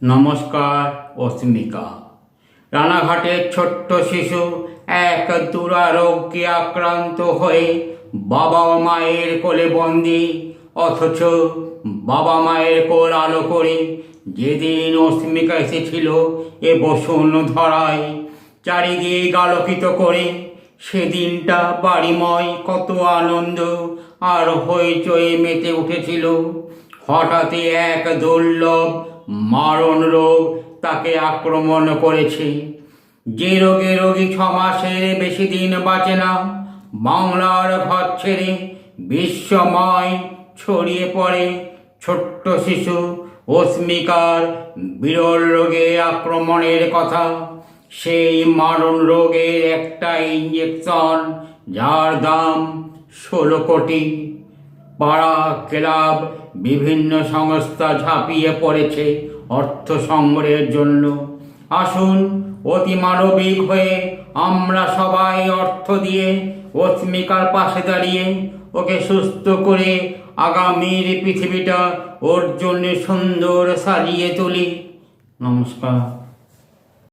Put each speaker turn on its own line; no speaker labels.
নমস্কার। অস্মিকা রানাঘাটের ছোট্ট শিশু এক দুরারোগ্যে আক্রান্ত হয়ে বাবা মায়ের কোলে বন্দি, অথচ বাবা মায়ের কোল আলো করে যেদিন অস্মিকা এসেছিল এ বসুন্ধরায় চারিদিক আলোকিত করে, সেদিনটা বাড়িময় কত আনন্দ আর হইচই মেতে উঠেছিল। হঠাৎই এক দুর্লভ মারণ রোগ তাকে আক্রমণ করেছে, যে রোগে রোগী 6 মাসের বেশি দিন বাঁচে না। বাংলার ঘর ছেড়ে বিশ্বময় ছড়িয়ে পড়ে ছোট্ট শিশু অস্মিকার বিরল রোগে আক্রমণের কথা। সেই মারণ রোগের একটা ইঞ্জেকশন, যার দাম 16 কোটি। পাড়া, ক্লাব, বিভিন্ন সংস্থা ঝাঁপিয়ে পড়েছে অর্থ সংগ্রহের জন্য। আসুন অতি মানবিক হয়ে আমরা সবাই অর্থ দিয়ে অস্মিকার পাশে দাঁড়িয়ে ওকে সুস্থ করে আগামীর পৃথিবীটা ওর জন্য সুন্দর সাজিয়ে তুলি। নমস্কার।